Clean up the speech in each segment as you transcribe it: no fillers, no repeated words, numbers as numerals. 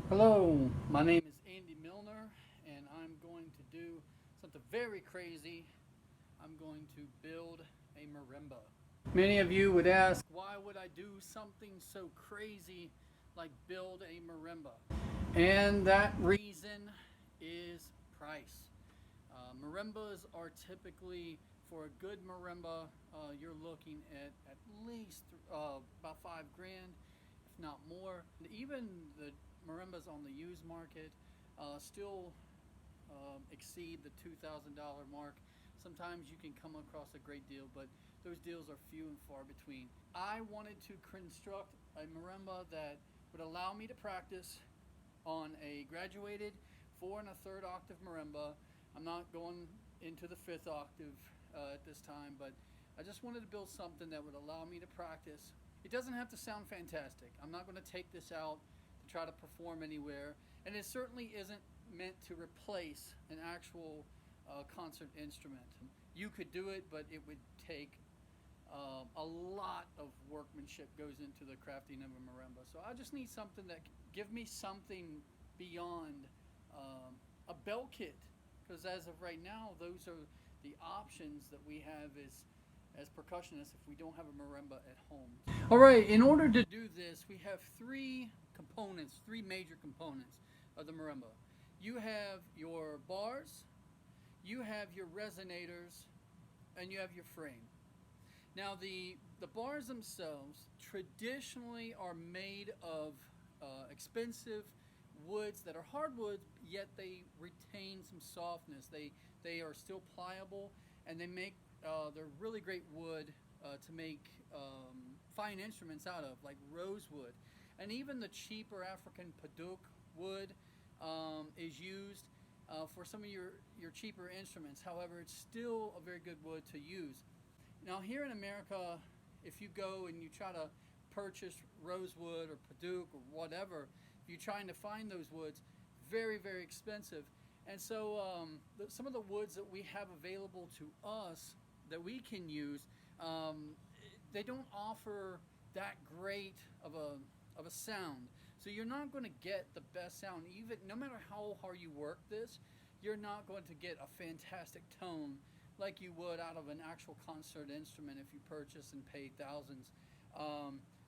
Hello, my name is Andy Milner, and I'm going to do something very crazy. I'm going to build a marimba. Many of you would ask, why would I do something so crazy like build a marimba? And that reason is price. Marimbas are typically, for a good marimba, you're looking at least about 5 grand, if not more. And even the marimbas on the used market still exceed the $2,000 mark. Sometimes you can come across a great deal, but those deals are few and far between. I wanted to construct a marimba that would allow me to practice on a graduated 4 1/3 octave marimba. I'm not going into the 5th octave at this time, but I just wanted to build something that would allow me to practice. It doesn't have to sound fantastic. I'm not going to take this out to try to perform anywhere, and it certainly isn't meant to replace an actual concert instrument. You could do it, but it would take a lot of workmanship goes into the crafting of a marimba. So I just need something that give me something beyond a bell kit, because as of right now, those are the options that we have as percussionists if we don't have a marimba at home. All right, in order to do this, we have three major components of the marimba. You have your bars, you have your resonators, and you have your frame. Now, the bars themselves traditionally are made of expensive woods that are hardwoods, yet they retain some softness. They are still pliable, and they're really great wood to make fine instruments out of, like rosewood. And even the cheaper African padauk wood is used for some of your cheaper instruments. However, it's still a very good wood to use. Now, here in America, if you go and you try to purchase rosewood or padauk or whatever, if you're trying to find those woods, very, very expensive. And so some of the woods that we have available to us that we can use, they don't offer that great of a sound. So you're not going to get the best sound. Even no matter how hard you work this, you're not going to get a fantastic tone like you would out of an actual concert instrument if you purchase and pay thousands.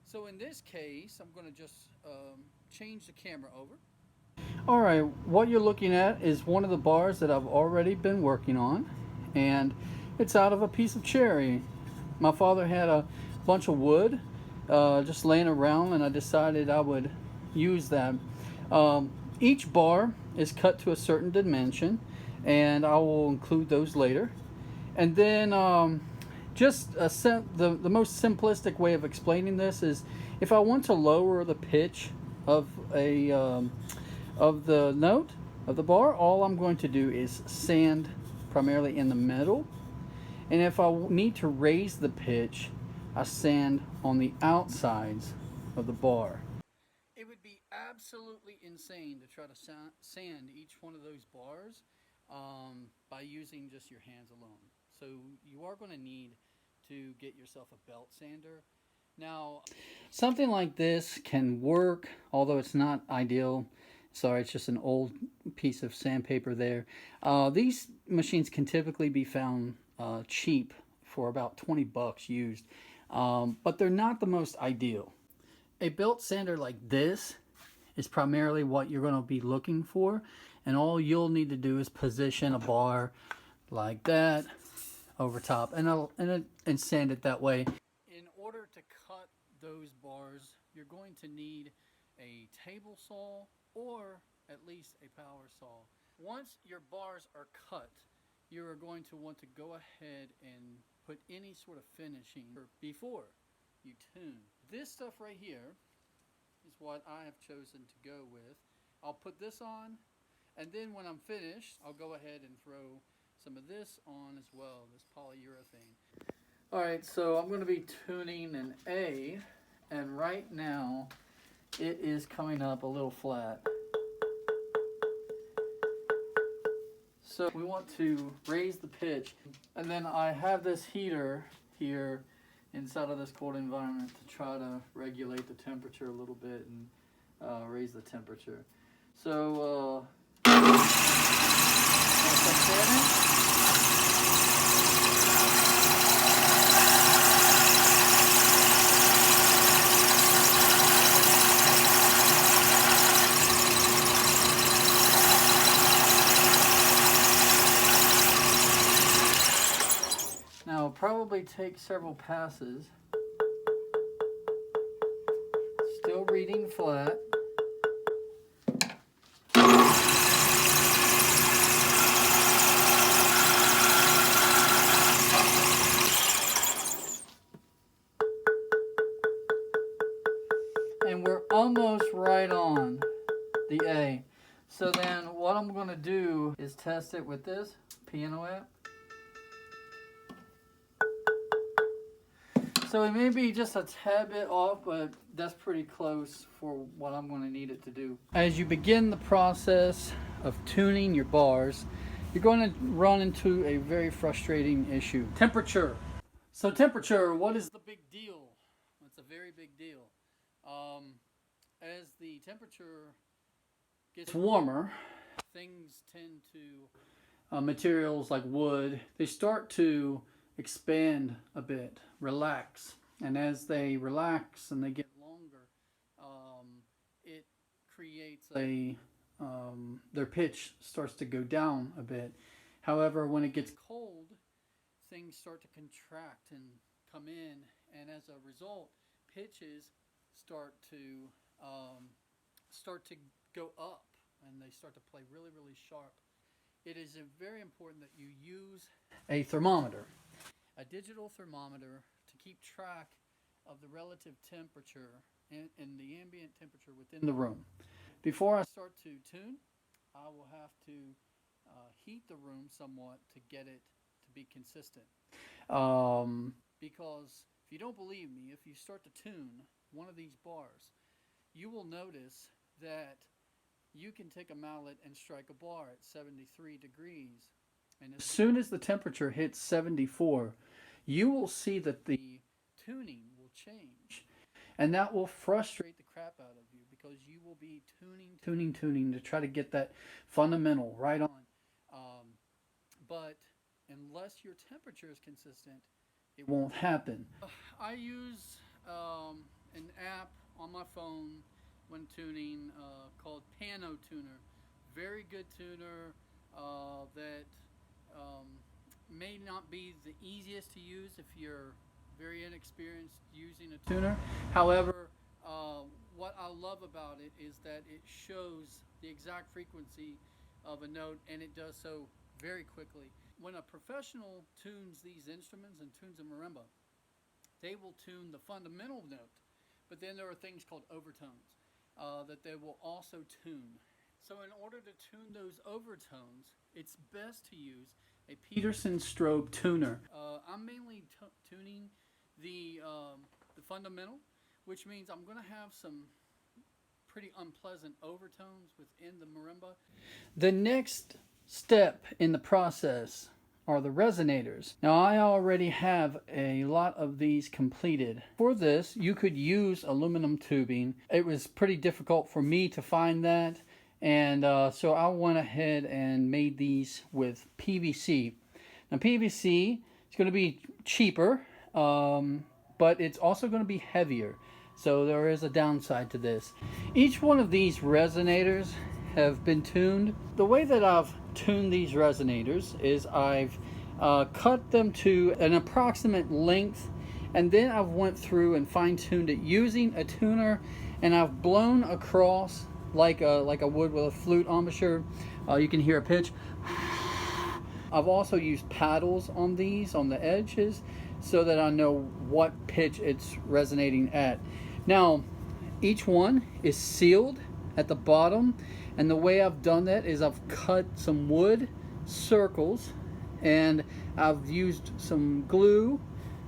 So in this case, I'm going to just change the camera over. All right, what you're looking at is one of the bars that I've already been working on, and it's out of a piece of cherry. My father had a bunch of wood just laying around, and I decided I would use that. Each bar is cut to a certain dimension, and I will include those later. And then the most simplistic way of explaining this is if I want to lower the pitch of the note of the bar, all I'm going to do is sand primarily in the middle. And if I need to raise the pitch, I sand on the outsides of the bar. It would be absolutely insane to try to sand each one of those bars by using just your hands alone. So you are going to need to get yourself a belt sander. Now, something like this can work, although it's not ideal. Sorry, it's just an old piece of sandpaper there. These machines can typically be found cheap for about 20 bucks used, but they're not the most ideal. A belt sander like this is primarily what you're going to be looking for, and all you'll need to do is position a bar like that over top and sand it that way. In order to cut those bars, you're going to need a table saw or at least a power saw. Once your bars are cut, you are going to want to go ahead and put any sort of finishing before you tune. This stuff right here is what I have chosen to go with. I'll put this on, and then when I'm finished, I'll go ahead and throw some of this on as well, this polyurethane. All right, so I'm going to be tuning an A, and right now it is coming up a little flat. So we want to raise the pitch, and then I have this heater here inside of this cold environment to try to regulate the temperature a little bit and raise the temperature. So, that's like that. Now, it'll probably take several passes. Still reading flat. And we're almost right on the A. So then what I'm going to do is test it with this piano app. So it may be just a tad bit off, but that's pretty close for what I'm going to need it to do. As you begin the process of tuning your bars, you're going to run into a very frustrating issue. Temperature. So temperature, what is the big deal? It's a very big deal. As the temperature gets warmer, things tend to, materials like wood, they start to expand a bit, relax. And as they relax and they get longer, it creates their pitch starts to go down a bit. However, when it gets cold, things start to contract and come in, and as a result, pitches start to go up, and they start to play really, really sharp. It is very important that you use a thermometer, a digital thermometer, to keep track of the relative temperature and the ambient temperature within the room. Before I start to tune, I will have to heat the room somewhat to get it to be consistent. Because if you don't believe me, if you start to tune one of these bars, you will notice that you can take a mallet and strike a bar at 73 degrees. And as soon as the temperature hits 74, you will see that the tuning will change. And that will frustrate the crap out of you, because you will be tuning to try to get that fundamental right on. But unless your temperature is consistent, it won't happen. I use an app on my phone when tuning called Piano Tuner. Very good tuner that may not be the easiest to use if you're very inexperienced using a tuner. However, what I love about it is that it shows the exact frequency of a note, and it does so very quickly. When a professional tunes these instruments and tunes a marimba, they will tune the fundamental note, but then there are things called overtones that they will also tune. So in order to tune those overtones, it's best to use a Peterson strobe tuner. I'm mainly tuning the fundamental, which means I'm going to have some pretty unpleasant overtones within the marimba. The next step in the process are the resonators. Now, I already have a lot of these completed. For this, you could use aluminum tubing. It was pretty difficult for me to find that, and so I went ahead and made these with PVC. Now, PVC is going to be cheaper, but it's also going to be heavier. So there is a downside to this. Each one of these resonators have been tuned. The way that I've tuned these resonators is I've cut them to an approximate length, and then I've went through and fine-tuned it using a tuner, and I've blown across like I would with a flute embouchure. You can hear a pitch. I've also used paddles on these on the edges so that I know what pitch it's resonating at. Now, each one is sealed at the bottom, and the way I've done that is I've cut some wood circles, and I've used some glue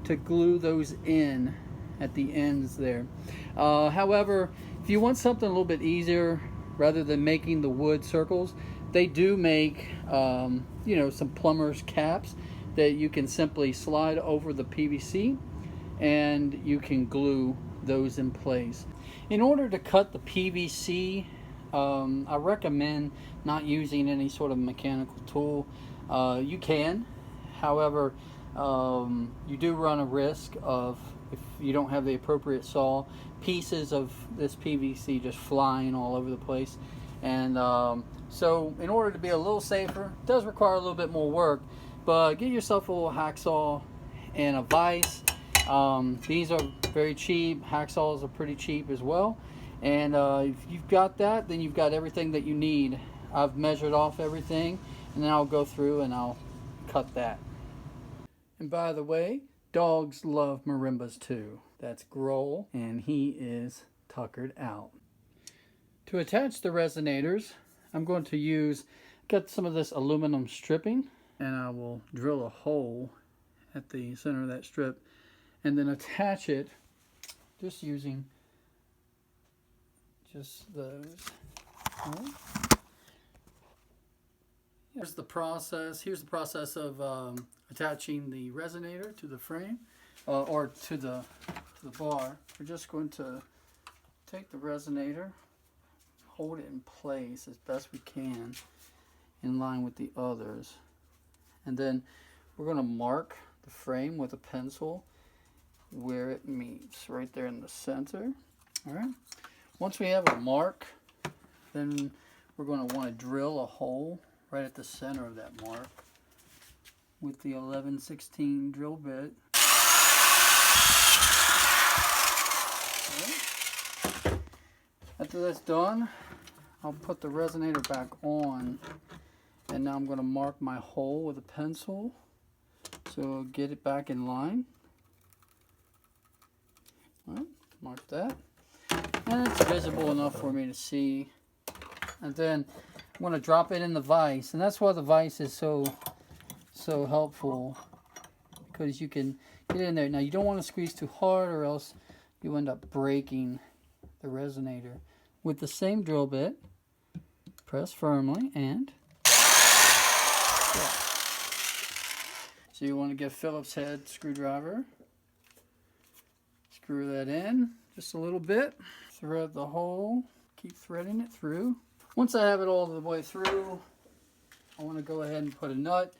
to glue those in at the ends there. However, if you want something a little bit easier, rather than making the wood circles, they do make some plumber's caps that you can simply slide over the PVC, and you can glue those in place. In order to cut the PVC I recommend not using any sort of mechanical tool. You can, however, you do run a risk of, if you don't have the appropriate saw, pieces of this PVC just flying all over the place. And so in order to be a little safer, it does require a little bit more work, but get yourself a little hacksaw and a vise. These are very cheap. Hacksaws are pretty cheap as well. And if you've got that, then you've got everything that you need. I've measured off everything, and then I'll go through and I'll cut that. And by the way, dogs love marimbas too. That's Grohl, and he is tuckered out. To attach the resonators, I'm going to get some of this aluminum stripping, and I will drill a hole at the center of that strip, and then attach it just using just those. Right. Here's the process. Here's the process of attaching the resonator to the frame or to the bar. We're just going to take the resonator, hold it in place as best we can in line with the others, and then we're going to mark the frame with a pencil where it meets, right there in the center. All right. Once we have a mark, then we're going to want to drill a hole right at the center of that mark with the 11/16 drill bit. Okay. After that's done, I'll put the resonator back on, and now I'm going to mark my hole with a pencil so get it back in line. All right, mark that, and it's visible enough for me to see. And then I'm going to drop it in the vise, and that's why the vise is so helpful, because you can get in there. Now you don't want to squeeze too hard, or else you end up breaking the resonator. With the same drill bit, press firmly and yeah. So you want to get a Phillips head screwdriver, screw that in just a little bit, thread the hole, keep threading it through. Once I have it all the way through, I want to go ahead and put a nut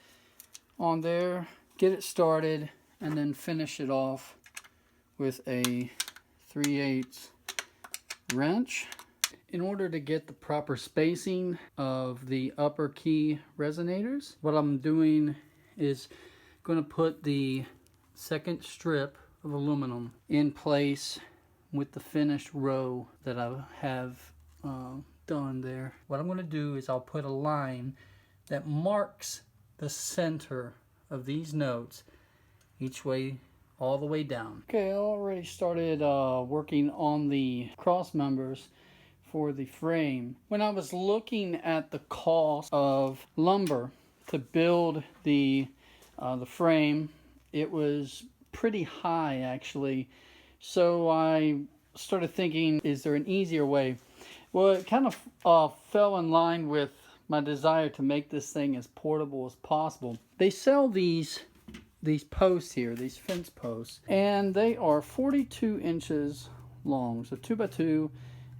on there, get it started, and then finish it off with a 3/8 wrench. In order to get the proper spacing of the upper key resonators, what I'm doing is going to put the second strip of aluminum in place with the finished row that I have done there. What I'm going to do is I'll put a line that marks the center of these notes each way, all the way down. Okay, I already started working on the cross members for the frame. When I was looking at the cost of lumber to build the frame, it was pretty high actually. So I started thinking, is there an easier way? Well, it kind of fell in line with my desire to make this thing as portable as possible. They sell these posts here, these fence posts, and they are 42 inches long, so 2x2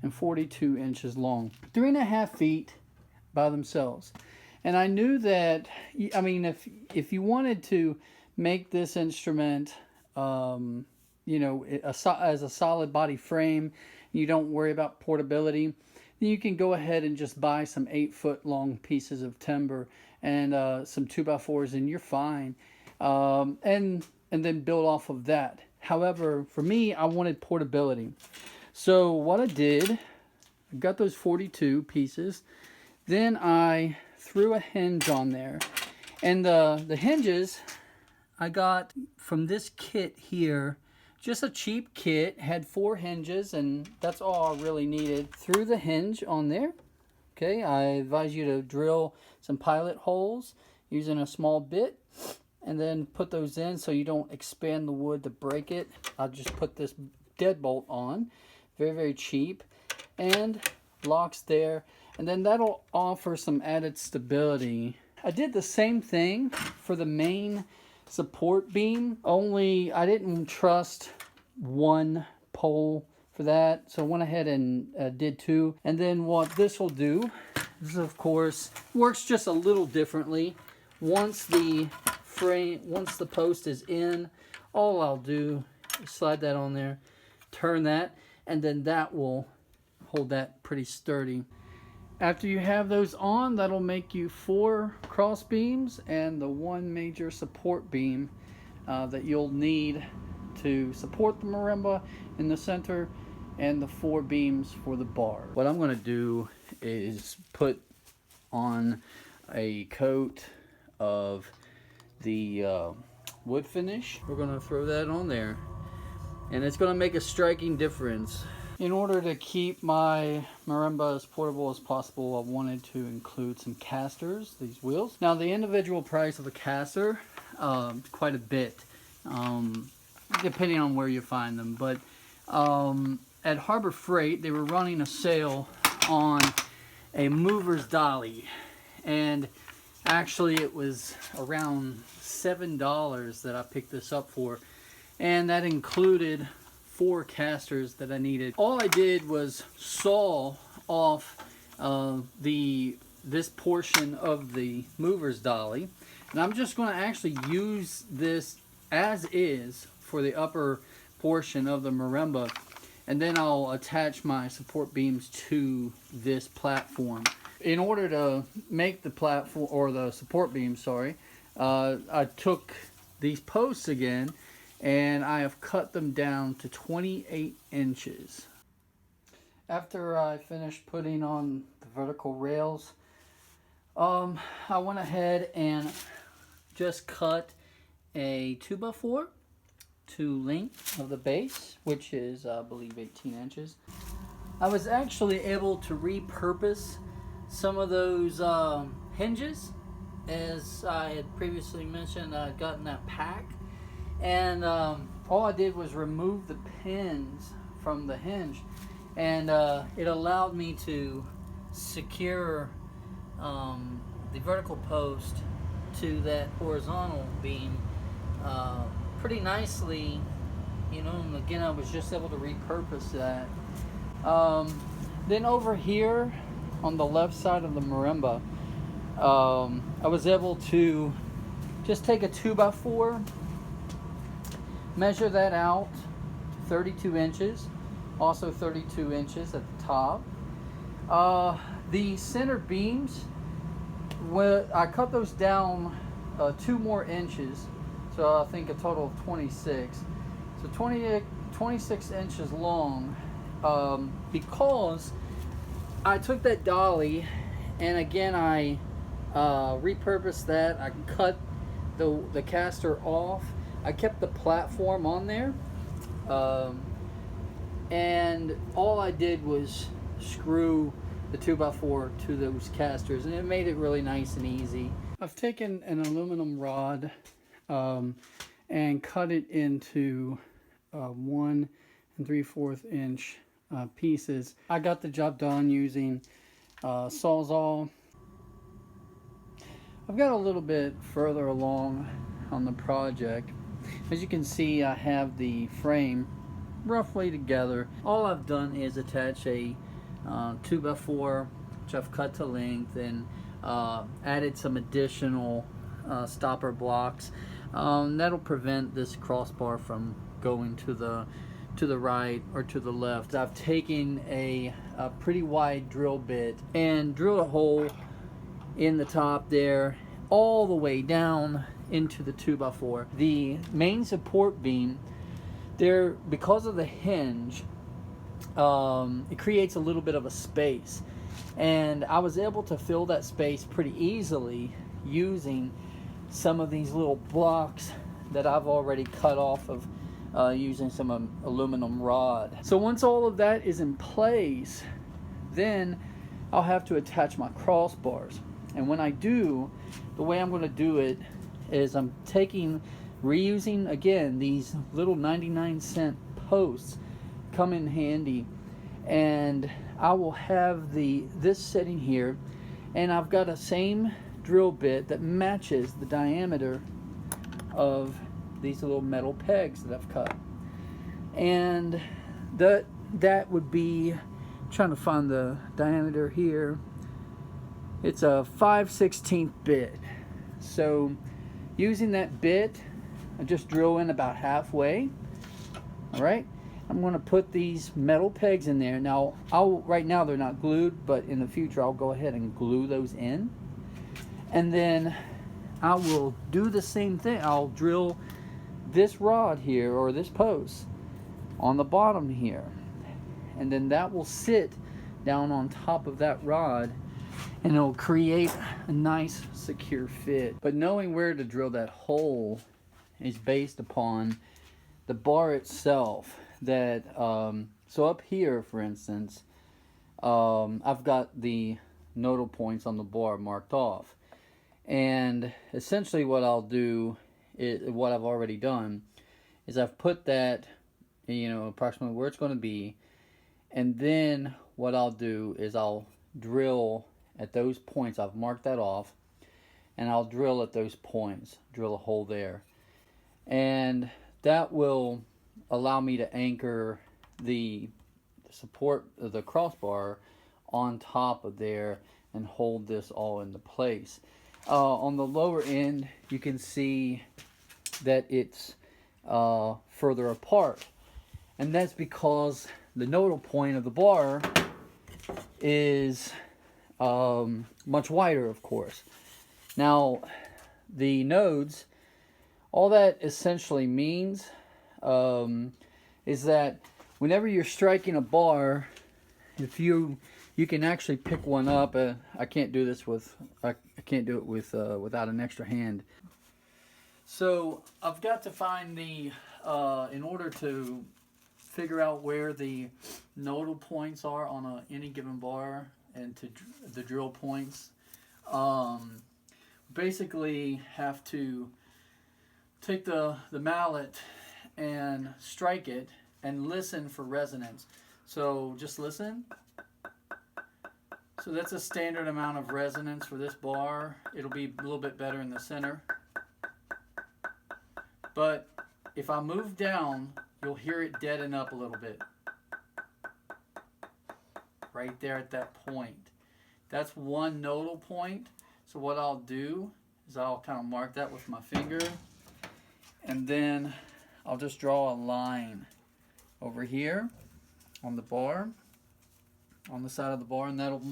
and 42 inches long, 3.5 feet by themselves. And I knew that, I mean, if you wanted to make this instrument, you know, as a solid body frame, you don't worry about portability, then you can go ahead and just buy some 8-foot long pieces of timber and some 2x4s, and you're fine. And then build off of that. However, for me, I wanted portability. So what I did, I got those 42 pieces. Then I threw a hinge on there. And the hinges I got from this kit here. Just a cheap kit, had 4 hinges, and that's all I really needed. Threw the hinge on there. Okay, I advise you to drill some pilot holes using a small bit, and then put those in so you don't expand the wood to break it. I'll just put this deadbolt on, very, very cheap, and locks there, and then that'll offer some added stability. I did the same thing for the main support beam, only I didn't trust one pole for that. So I went ahead and did 2. And then what this will do, this of course works just a little differently. Once the post is in, all I'll do is slide that on there, turn that, and then that will hold that pretty sturdy. After you have those on, that'll make you 4 cross beams and the 1 major support beam that you'll need to support the marimba in the center, and the 4 beams for the bar. What I'm going to do is put on a coat of the wood finish. We're going to throw that on there, and it's going to make a striking difference. In order to keep my marimba as portable as possible, I wanted to include some casters, these wheels. Now the individual price of a caster, quite a bit, depending on where you find them, but at Harbor Freight they were running a sale on a mover's dolly, and actually it was around $7 that I picked this up for, and that included 4 casters that I needed. All I did was saw off this portion of the mover's dolly, and I'm just going to actually use this as is for the upper portion of the marimba, and then I'll attach my support beams to this platform. In order to make the platform, or the support beam, sorry, I took these posts again and I have cut them down to 28 inches. After I finished putting on the vertical rails, I went ahead and just cut a 2x4 to length of the base, which is I believe 18 inches. I was actually able to repurpose some of those hinges. As I had previously mentioned, I had gotten that pack, and all I did was remove the pins from the hinge, and it allowed me to secure the vertical post to that horizontal beam pretty nicely, you know. And again, I was just able to repurpose that. Then over here on the left side of the marimba, I was able to just take a 2x4, measure that out, 32 inches, also 32 inches at the top. The center beams, I cut those down 2 more inches, so I think a total of 26. So 26 inches long, because I took that dolly and again I repurposed that. I cut the caster off. I kept the platform on there, and all I did was screw the 2x4 to those casters, and it made it really nice and easy. I've taken an aluminum rod and cut it into 1 3/4 inch pieces. I got the job done using Sawzall. I've got a little bit further along on the project. As you can see, I have the frame roughly together. All I've done is attach a 2x4, which I've cut to length, and added some additional stopper blocks. That'll prevent this crossbar from going to the right or to the left. I've taken a pretty wide drill bit and drilled a hole in the top there, all the way down into the 2x4. The main support beam there, because of the hinge, it creates a little bit of a space, and I was able to fill that space pretty easily using some of these little blocks that I've already cut off of using some aluminum rod. So once all of that is in place, then I'll have to attach my crossbars. And when I do, the way I'm going to do it is I'm reusing again these little 99-cent posts come in handy, and I will have this sitting here, and I've got a same drill bit that matches the diameter of these little metal pegs that I've cut, and that would be, trying to find the diameter here, it's a 5/16 bit. So using that bit, I just drill in about halfway. All right, I'm going to put these metal pegs in there. Now, right now they're not glued, but in the future I'll go ahead and glue those in. And then I will do the same thing. I'll drill this rod here, or this post, on the bottom here. And then that will sit down on top of that rod, and it'll create a nice secure fit. But knowing where to drill that hole is based upon the bar itself. That so up here, for instance, I've got the nodal points on the bar marked off, and essentially what I'll do is, what I've already done is I've put that, you know, approximately where it's going to be, and then what I'll do is I'll drill at those points. I've marked that off, and I'll drill at those points, drill a hole there, and that will allow me to anchor the support of the crossbar on top of there and hold this all into place. On the lower end, you can see that it's further apart, and that's because the nodal point of the bar is much wider, of course. Now, the nodes, all that essentially means is that whenever you're striking a bar, if you can actually pick one up. I can't do this with I can't do it with without an extra hand. So I've got to find the in order to figure out where the nodal points are on any given bar, and to the drill points, basically have to take the mallet and strike it and listen for resonance. So just listen. So that's a standard amount of resonance for this bar. It'll be a little bit better in the center. But if I move down, you'll hear it deaden up a little bit. Right there at that point. That's one nodal point. So what I'll do is I'll kind of mark that with my finger, and then I'll just draw a line over here on the bar, on the side of the bar, and that'll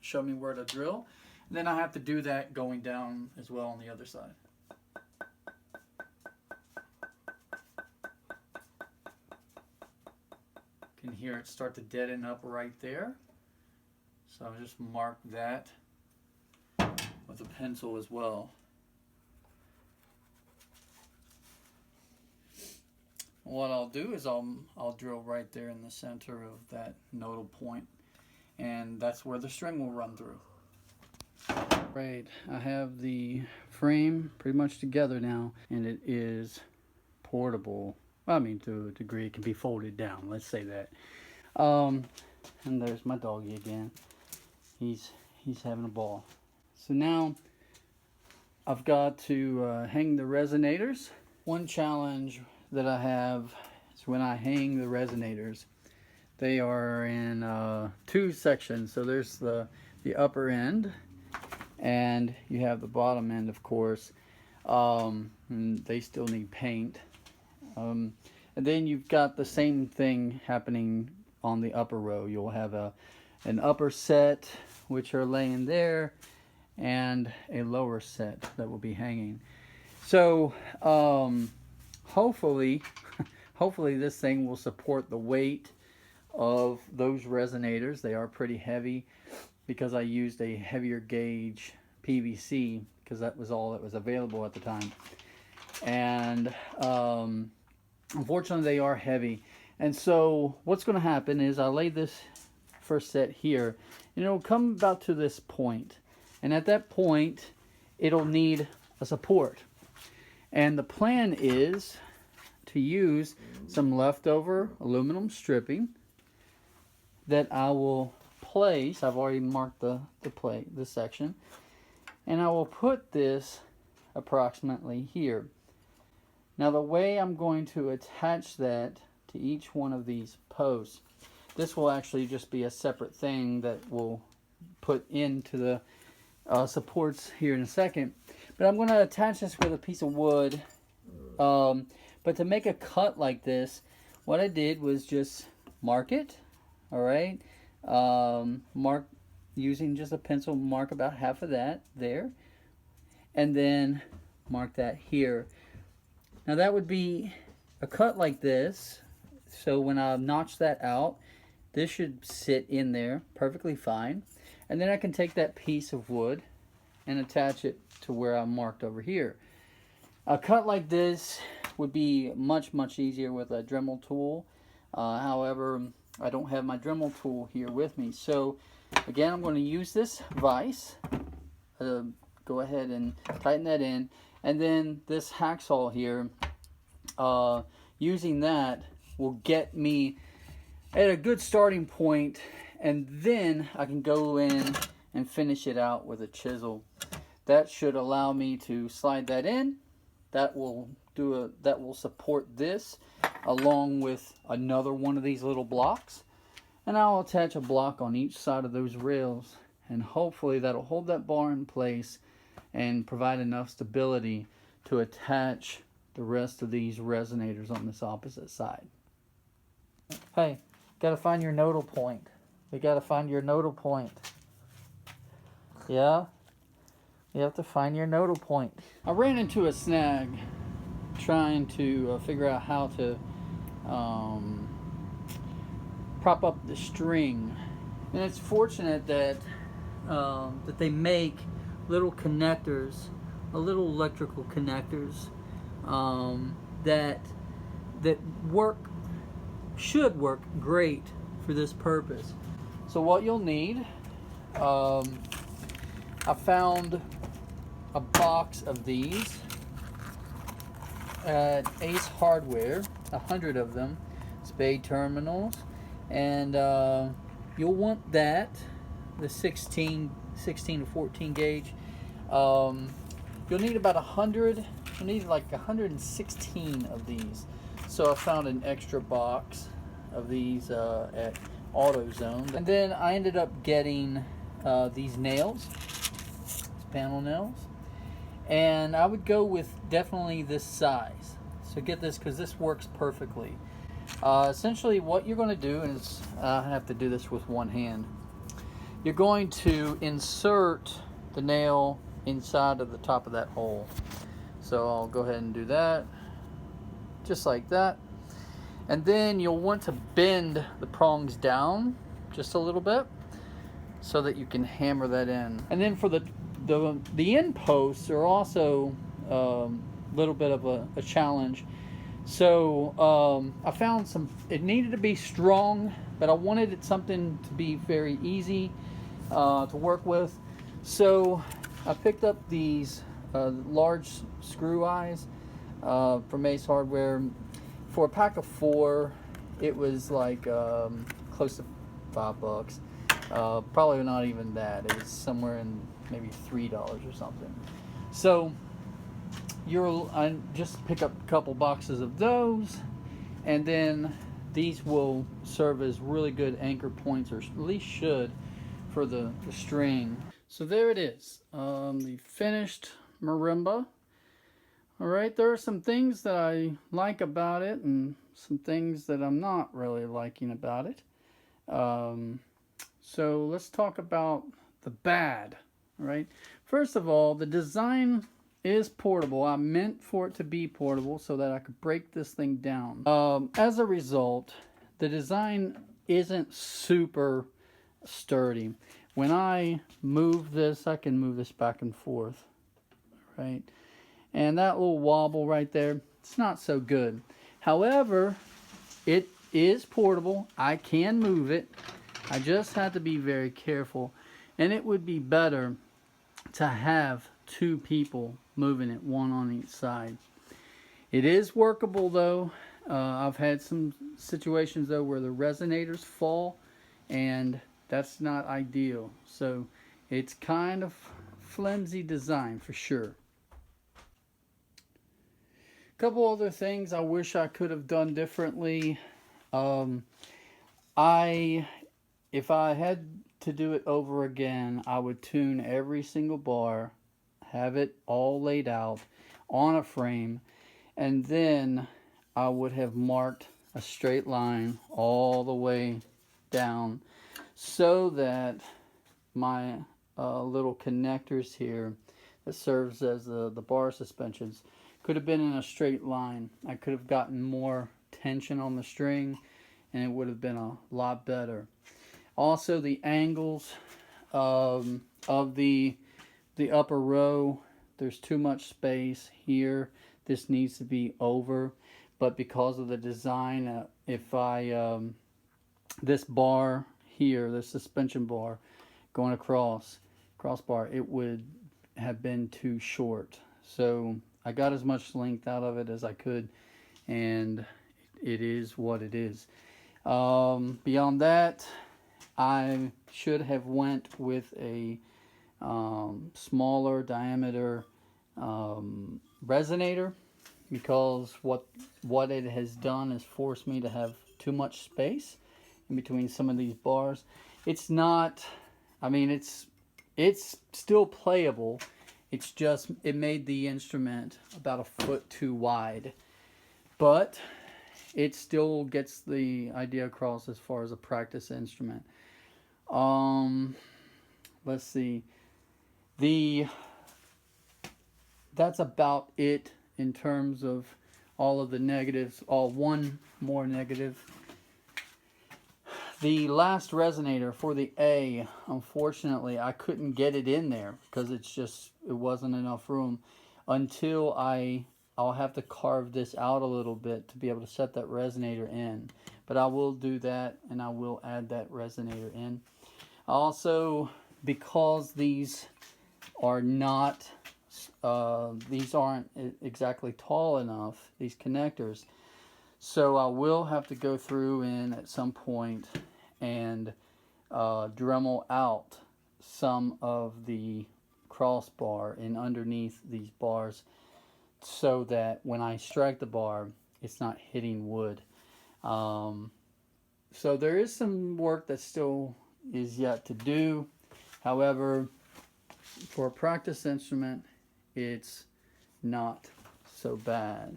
show me where to drill. And then I have to do that going down as well on the other side. You can hear it start to deaden up right there. So I'll just mark that with a pencil as well. What I'll do is I'll drill right there in the center of that nodal point, and that's where the string will run through. Right, I have the frame pretty much together now, and it is portable. I mean, to a degree, it can be folded down, let's say that. And there's my doggy again. He's having a ball. So now I've got to hang the resonators. One challenge that I have is when I hang the resonators, they are in two sections. So there's the upper end, and you have the bottom end, of course. And they still need paint. And then you've got the same thing happening on the upper row. You'll have an upper set, which are laying there, and a lower set that will be hanging. So hopefully this thing will support the weight of those resonators. They are pretty heavy because I used a heavier gauge PVC because that was all that was available at the time. And unfortunately they are heavy. And so what's going to happen is I'll lay this first set here, and it'll come about to this point. And at that point, it'll need a support. And the plan is to use some leftover aluminum stripping that I will place. I've already marked the section. And I will put this approximately here. Now the way I'm going to attach that to each one of these posts this will actually just be a separate thing that we'll put into the supports here in a second. But I'm going to attach this with a piece of wood. But to make a cut like this, what I did was just mark it. All right. Mark using just a pencil, mark about half of that there. And then mark that here. Now that would be a cut like this. So when I notch that out, this should sit in there perfectly fine. And then I can take that piece of wood and attach it to where I marked over here. A cut like this would be much, much easier with a Dremel tool. However, I don't have my Dremel tool here with me. So again, I'm going to use this vise. Go ahead and tighten that in. And then this hacksaw here, using that will get me at a good starting point. And then I can go in and finish it out with a chisel. That should allow me to slide that in. That will support this along with another one of these little blocks. And I'll attach a block on each side of those rails, and hopefully that'll hold that bar in place and provide enough stability to attach the rest of these resonators on this opposite side. Hey, gotta find your nodal point. We gotta find your nodal point. Yeah? You have to find your nodal point. I ran into a snag trying to figure out how to prop up the string. And it's fortunate that that they make little connectors, little electrical connectors that should work great for this purpose. So what you'll need, I found a box of these at Ace Hardware, 100 of them, spade terminals, and you'll want that, the 16 to 14 gauge. You'll need about 100. You'll need like 116 of these. So I found an extra box of these at AutoZone, and then I ended up getting these nails, panel nails, and I would go with definitely this size. So get this, because this works perfectly. Essentially what you're going to do is, I have to do this with one hand, you're going to insert the nail inside of the top of that hole. So I'll go ahead and do that just like that, and then you'll want to bend the prongs down just a little bit so that you can hammer that in. And then for the end posts are also a little bit of a challenge. So I found it needed to be strong, but I wanted it something to be very easy to work with. So I picked up these large screw eyes from Ace Hardware. For a pack of 4, it was like close to $5. Probably not even that. It was somewhere in maybe $3 or something. So I just pick up a couple boxes of those, and then these will serve as really good anchor points, or at least should, for the string. So there it is, the finished marimba. All right, there are some things that I like about it and some things that I'm not really liking about it. So let's talk about the bad. All right, first of all, the design is portable. I meant for it to be portable so that I could break this thing down. As a result, the design isn't super sturdy. When I move this, I can move this back and forth, right? And that little wobble right there, it's not so good. However, it is portable. I can move it. I just have to be very careful. And it would be better to have 2 people moving it, one on each side. It is workable though. I've had some situations though where the resonators fall, and that's not ideal. So it's kind of flimsy design for sure. Couple other things I wish I could have done differently. If I had to do it over again, I would tune every single bar, have it all laid out on a frame, and then I would have marked a straight line all the way down so that my little connectors here that serves as the bar suspensions could have been in a straight line. I could have gotten more tension on the string and it would have been a lot better. Also, the angles of the upper row, there's too much space here. This needs to be over, but because of the design, if I this bar here, this suspension bar going crossbar, it would have been too short. So I got as much length out of it as I could, and it is what it is. Beyond that, I should have went with a smaller diameter resonator, because what it has done is forced me to have too much space in between some of these bars. It's not, I mean, it's still playable. It's just, it made the instrument about a foot too wide, but it still gets the idea across as far as a practice instrument. Let's see. That's about it in terms of all of the negatives. One more negative. The last resonator for the A, unfortunately, I couldn't get it in there because it wasn't enough room until I'll have to carve this out a little bit to be able to set that resonator in. But I will do that, and I will add that resonator in. Also, because these aren't exactly tall enough, these connectors, so I will have to go through and at some point and Dremel out some of the crossbar and underneath these bars so that when I strike the bar, it's not hitting wood. So there is some work that still is yet to do. However, for a practice instrument, it's not so bad.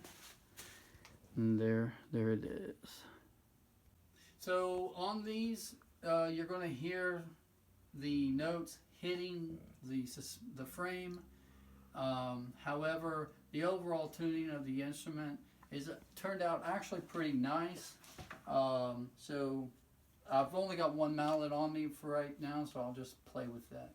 And there it is. So on these, you're going to hear the notes hitting the frame. However, the overall tuning of the instrument turned out actually pretty nice. So I've only got one mallet on me for right now, so I'll just play with that.